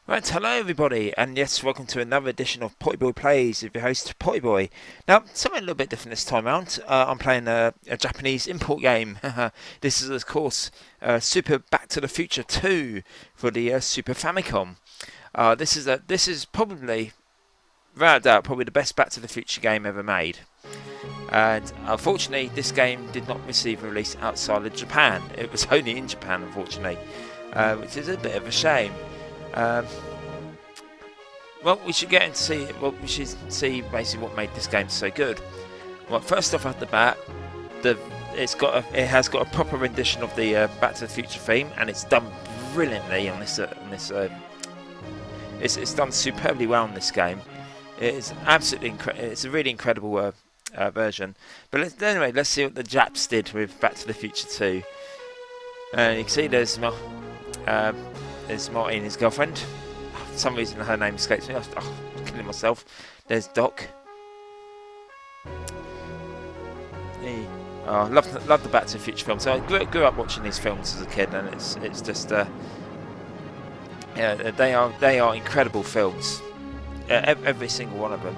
Right, hello everybody, and yes, welcome to another edition of Pottyboy Plays with your host Pottyboy. Now, something a little bit different this time around. I'm playing a Japanese import game. This is, of course, Super Back to the Future 2 for the Super Famicom. This is probably, without doubt, probably the best Back to the Future game ever made. And unfortunately, this game did not receive a release outside of Japan. It was only in Japan, unfortunately, which is a bit of a shame. Well, we should get into see. Well, we should see basically what made this game so good. Well, first off at the bat, it has got a proper rendition of the Back to the Future theme, and it's done brilliantly on this. It's done superbly well in this game. It is absolutely it's a really incredible version. But anyway, let's see what the Japs did with Back to the Future 2. You can see there's Marty and his girlfriend. For some reason her name escapes me. I'm killing myself. There's Doc. I love the Back to the Future films. So I grew up watching these films as a kid, and it's just yeah, they are incredible films. Every single one of them.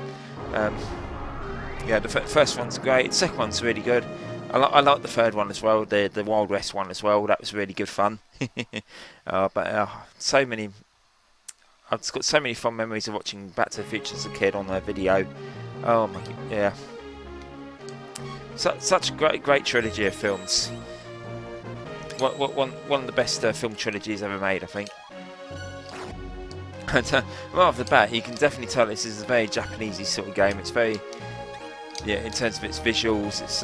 Yeah, the first one's great. The second one's really good. I like the third one as well, the Wild West one as well. That was really good fun. So many. I've got so many fond memories of watching Back to the Future as a kid on their video. Oh my, yeah. Such a great trilogy of films. One of the best film trilogies ever made, I think. And right off the bat, you can definitely tell this is a very Japanesey sort of game. It's very, yeah, in terms of its visuals, it's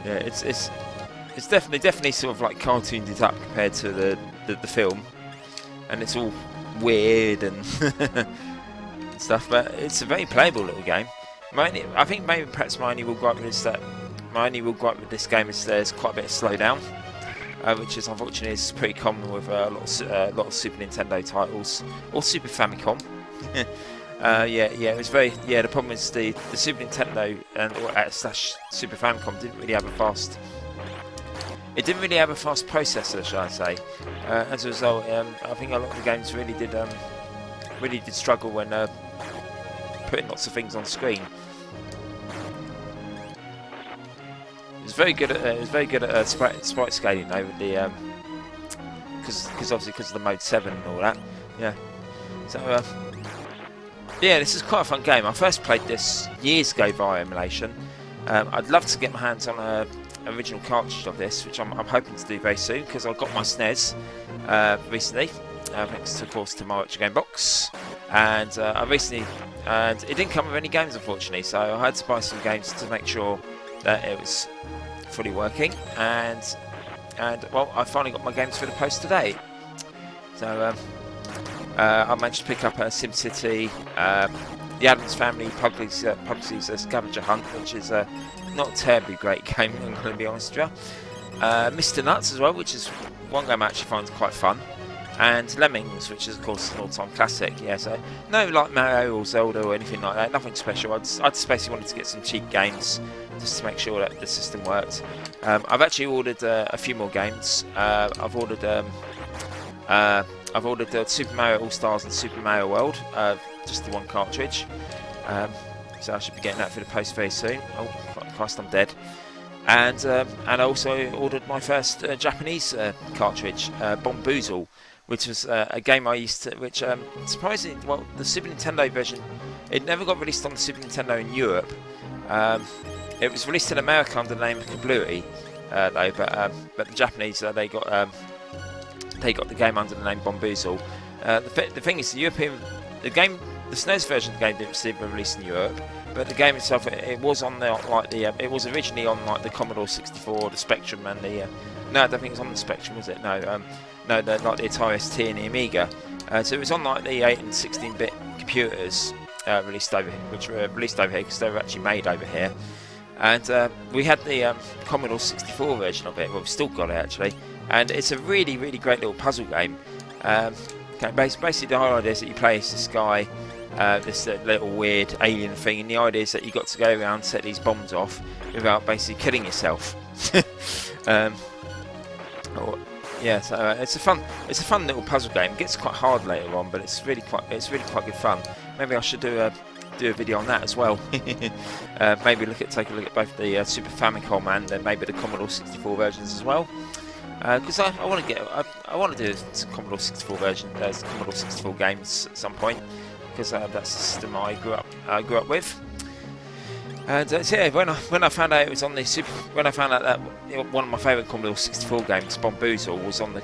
yeah, it's definitely sort of like cartooned it up compared to the film, and it's all weird and stuff. But it's a very playable little game. I think maybe perhaps my only real gripe with this game is there's quite a bit of slowdown, which is unfortunately is pretty common with a lot of Super Nintendo titles or Super Famicom. It was very. Yeah, the problem is the Super Nintendo and slash Super Famicom didn't really have a fast. It didn't really have a fast processor, shall I say? As a result, I think a lot of the games really did struggle when putting lots of things on screen. It was very good at sprite scaling though, with the because of the mode 7 and all that. Yeah. So. Yeah, this is quite a fun game. I first played this years ago via emulation. I'd love to get my hands on an original cartridge of this, which I'm hoping to do very soon, because I got my SNES recently, thanks of course to my Retro Game Box, and and it didn't come with any games unfortunately, so I had to buy some games to make sure that it was fully working, and well, I finally got my games for the post today. So. I managed to pick up SimCity, the Addams Family, Pugsy's Scavenger Hunt, which is not a terribly great game, I'm going to be honest with you. Mr. Nuts as well, which is one game I actually find quite fun. And Lemmings, which is of course an all-time classic. Yeah, so no like Mario or Zelda or anything like that, nothing special. I just basically wanted to get some cheap games just to make sure that the system worked. I've actually ordered a few more games. I've ordered Super Mario All-Stars and Super Mario World, just the one cartridge. So I should be getting that for the post very soon. Oh Christ, I'm dead. And I also ordered my first Japanese cartridge, Bomboozle, which was a game I used to, which surprisingly, well, the Super Nintendo version, it never got released on the Super Nintendo in Europe. It was released in America under the name Kablooey, though, but the Japanese, they got the game under the name Bomboozle. The thing is, the SNES version of the game didn't receive a release in Europe, but the game itself, it was on it was originally on like the Commodore 64, the Spectrum, and the no, I don't think it was on the Spectrum, was it? No, like the Atari ST and the Amiga. So it was on like the 8 and 16-bit computers released over here, which were released over here because they were actually made over here. And we had the Commodore 64 version of it. Well, we've still got it actually. And it's a really great little puzzle game. Basically the whole idea is that you play as this guy, this little weird alien thing, and the idea is that you got to go around and set these bombs off without basically killing yourself. yeah, so it's a fun little puzzle game. It gets quite hard later on, but it's really quite good fun. Maybe I should do a video on that as well. Maybe take a look at both the Super Famicom and then maybe the Commodore 64 versions as well. Because I want to do some Commodore 64 version, Commodore 64 games at some point, because that's the system I grew up with. And so yeah, when I found out it was on the when I found out that one of my favourite Commodore 64 games, Bomboozle, was on the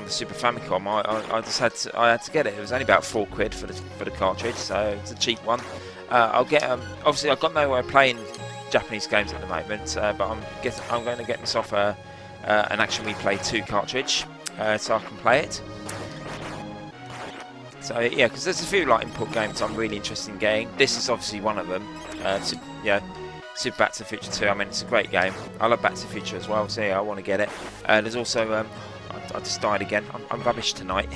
Super Famicom, I had to get it. It was only about £4 for the cartridge, so it's a cheap one. I'll get obviously I've got no way of playing Japanese games at the moment, but I'm going to get myself an Action Replay 2 cartridge, so I can play it. So yeah, because there's a few like input games I'm really interested in getting. This is obviously one of them. Super Back to the Future 2. I mean, it's a great game. I love Back to the Future as well, so yeah, I want to get it. There's also I just died again. I'm rubbish tonight.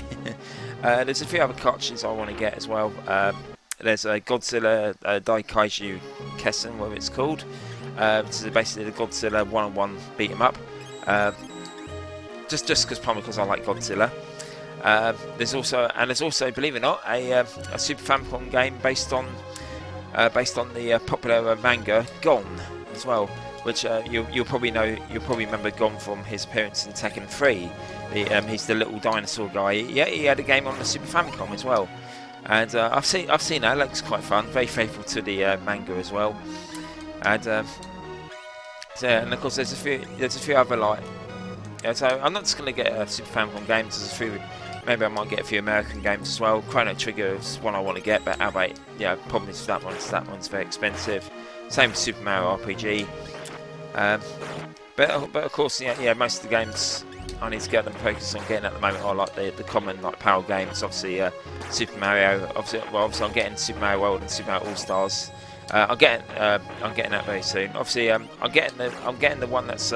There's a few other cartridges I want to get as well. There's a Godzilla Daikaiju Kessen, whatever it's called. Which is basically the Godzilla one-on-one beat 'em up. Just because I like Godzilla. There's also, believe it or not, a Super Famicom game based on the popular manga Gon as well, which you'll probably remember Gon from his appearance in Tekken 3. He's the little dinosaur guy. Yeah, he had a game on the Super Famicom as well, and I've seen that. It looks quite fun. Very faithful to the manga as well, and and of course there's a few other like. Yeah, so I'm not just going to get a Super Famicom games. There's a few. Maybe I might get a few American games as well. Chrono Trigger is one I want to get, but problem is that one's very expensive. Same with Super Mario RPG. But of course, most of the games I need to get them focused on getting at the moment are like the common like power games. Obviously, Super Mario. Obviously, I'm getting Super Mario World and Super Mario All Stars. I'm getting that very soon. Obviously, I'm getting the one that's.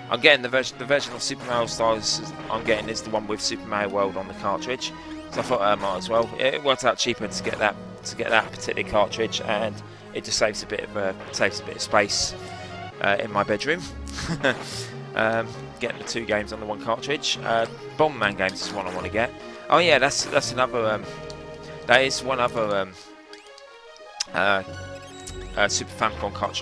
I'm getting the version of Super Mario Stars I'm getting is the one with Super Mario World on the cartridge. So I thought I might as well. It worked out cheaper to get that particular cartridge, and it just saves a bit of space in my bedroom. Getting the 2 games on the 1 cartridge. Bomberman games is one I want to get. Oh yeah, that's another. That is one other. Super Famicom cartridge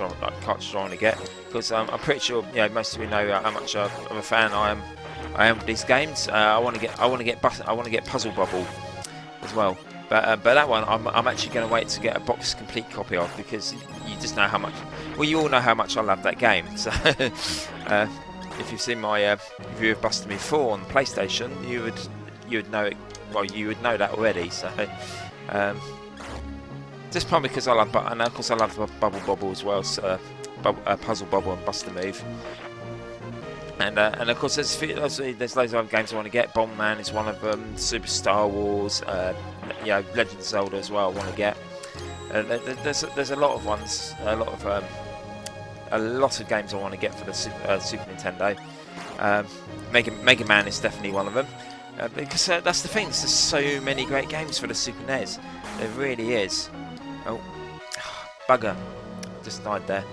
I want to get, because I'm pretty sure most of you know how much of a fan I am with these games. I want to get Puzzle Bobble as well, but that one I'm actually going to wait to get a box complete copy of, because you just know how much. Well, you all know how much I love that game. So if you've seen my review of Buster Me 4 on the PlayStation, you would know it. Well, you would know that already. So. Just probably because I love, and of course I love Bubble Bobble as well, so Puzzle Bobble and Buster Move, and of course there's loads of other games I want to get. Bomberman is one of them. Super Star Wars, Legend of Zelda as well I want to get. There's a lot of ones, a lot of games I want to get for the Super Nintendo. Mega Man is definitely one of them, because that's the thing. There's so many great games for the Super NES. There really is. Oh, bugger. Just died there.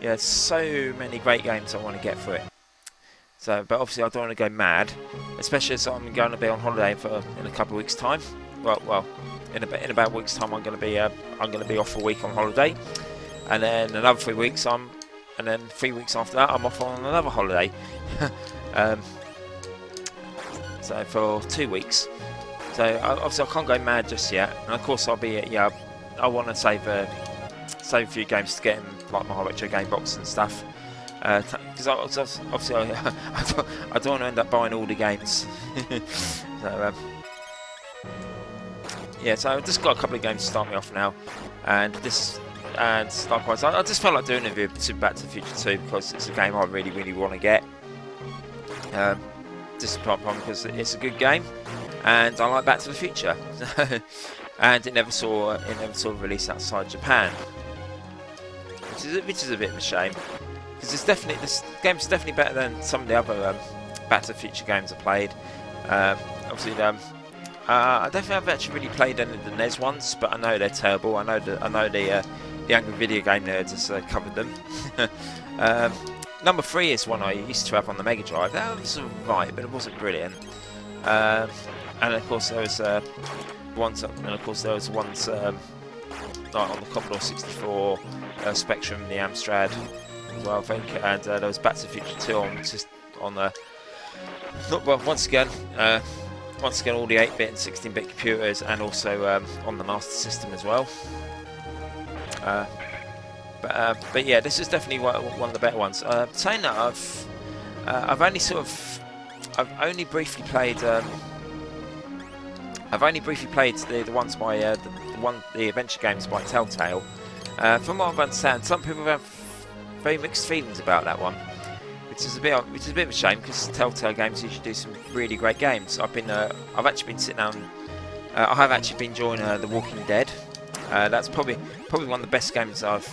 Yeah, so many great games I want to get for it. So, but obviously I don't want to go mad, especially as I'm going to be on holiday in a couple of weeks' time. Well, in about a week's time I'm going to be off a week on holiday, and then another 3 weeks and then 3 weeks after that I'm off on another holiday. So for 2 weeks. So obviously I can't go mad just yet, and of course I'll be I want to save a few games to get in like my retro game box and stuff, because obviously I don't want to end up buying all the games. So yeah, so I've just got a couple of games to start me off now, and likewise I just felt like doing a review of Super Back to the Future 2 because it's a game I really want to get. Just probably because it's a good game. And I like Back to the Future, and it never saw release outside Japan, which is a bit of a shame, because this game's definitely better than some of the other Back to the Future games I played. Obviously, I don't think I've actually really played any of the NES ones, but I know they're terrible. I know the Angry Video Game Nerds has covered them. Number 3 is one I used to have on the Mega Drive. That was alright, but it wasn't brilliant. And of course there was ones like on the Commodore 64, Spectrum, the Amstrad as well, I think, and there was Back to the Future 2 on the once again all the 8-bit and 16-bit computers, and also on the Master System as well. But yeah, this is definitely one of the better ones. Saying that, I've only briefly played the ones by the adventure games by Telltale. From what I understand, some people have very mixed feelings about that one, which is a bit of a shame, because Telltale games usually do some really great games. I've actually been sitting down. I have actually been enjoying The Walking Dead. That's probably one of the best games I've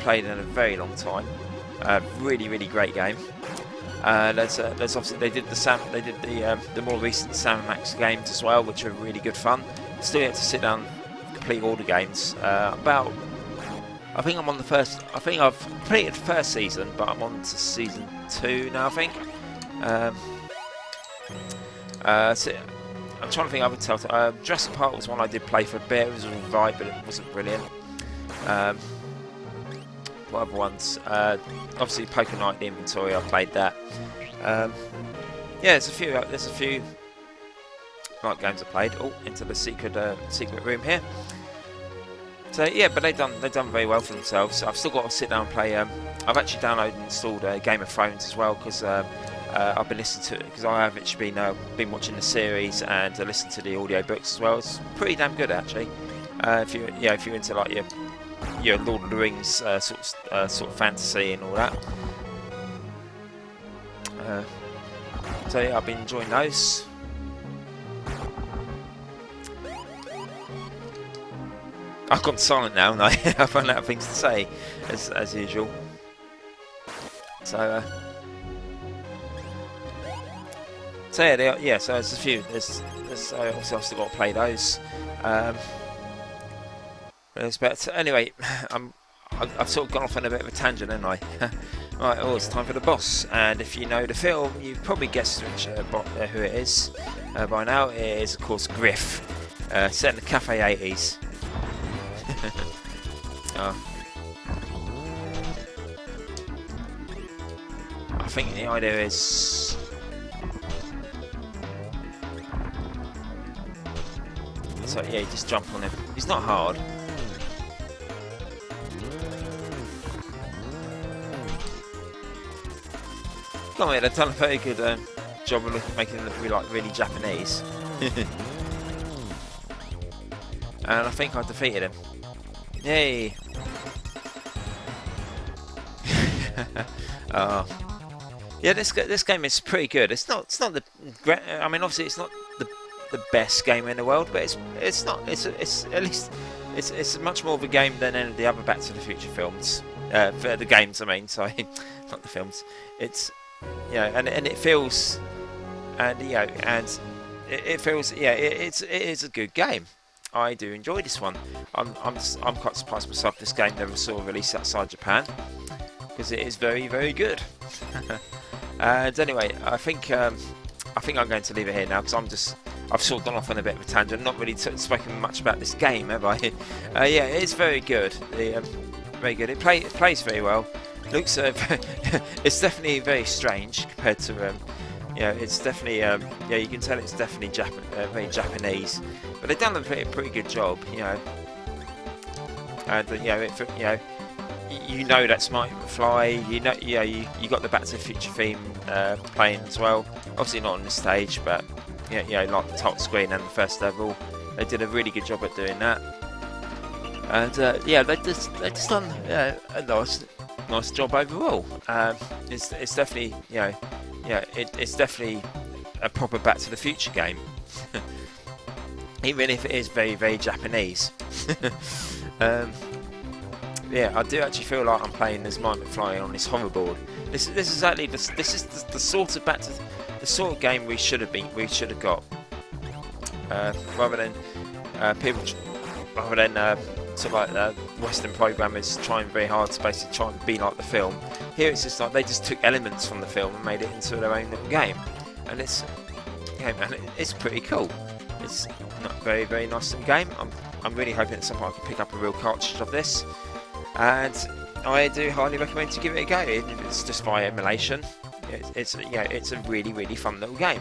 played in a very long time. Really great game. There's obviously they did the more recent Sam & Max games as well, which are really good fun. Still yet to sit down and complete all the games. I think I'm on the first. I think I've completed the first season, but I'm on to season 2 now, I think. So I'm trying to think. I would tell. Jurassic Park was one I did play for a bit. It was alright, but it wasn't brilliant. What other ones? Obviously, Poker Night, the Inventory. I played that. Yeah, there's a few night games I played. Oh, into the secret room here. So yeah, but they've done very well for themselves. I've still got to sit down and play. I've actually downloaded and installed Game of Thrones as well, because I've been listening to it, because I have actually been watching the series and listened to the audio books as well. It's pretty damn good, actually. If you're into like your Lord of the Rings sort of fantasy and all that. So yeah, I've been enjoying those. I've gone silent now, and I've run out of things to say, as usual. So yeah, so there's a few. There's obviously I've still got to play those. But anyway, I've sort of gone off on a bit of a tangent, haven't I? Right, it's time for the boss. And if you know the film, you've probably guessed who it is by now. It is, of course, Griff, set in the Cafe 80s. I think the idea is so yeah, you just jump on him. He's not hard. Come on, they've done a very good job of making him look really Japanese. And I think I defeated him. Yay! Yeah, this game is pretty good. It's not the. I mean, obviously, it's not the best game in the world, but it's at least it's much more of a game than any of the other Back to the Future films. For the games, I mean, sorry, not the films. It's and it feels, and it feels, it is a good game. I do enjoy this one. I'm quite surprised myself. This game never saw a release outside Japan, because it is very good. And anyway, I think I'm going to leave it here now, because I've sort of gone off on a bit of a tangent. Not really spoken much about this game, have I? Yeah, it is very good. Very good. It plays very well. Looks it's definitely very strange compared to it's definitely you can tell it's definitely very Japanese, but they've done a pretty good job, and that's Marty McFly. You got the Back to the Future theme playing as well. Obviously not on this stage, but like the title screen and the first level, they did a really good job at doing that. And they just done a nice job overall. It's definitely it's definitely a proper Back to the Future game, even if it is very Japanese. Yeah, I do actually feel like I'm playing as Mike McFly on this hoverboard. This is exactly the sort of the sort of game we should have rather than lots of like Western programmers trying very hard to basically try and be like the film. Here it's just like they just took elements from the film and made it into their own little game, and it's it's pretty cool. It's not very nice little game. I'm really hoping at some point I can pick up a real cartridge of this, and I do highly recommend to give it a go, even if it's just via emulation. It's a really fun little game.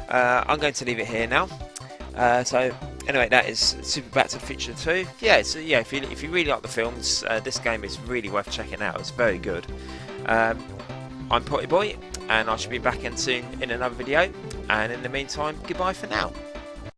I'm going to leave it here now. So anyway, that is Super Back to the Future 2. If you really like the films, this game is really worth checking out. It's very good. I'm Pottyboy, and I should be back in soon in another video. And in the meantime, goodbye for now.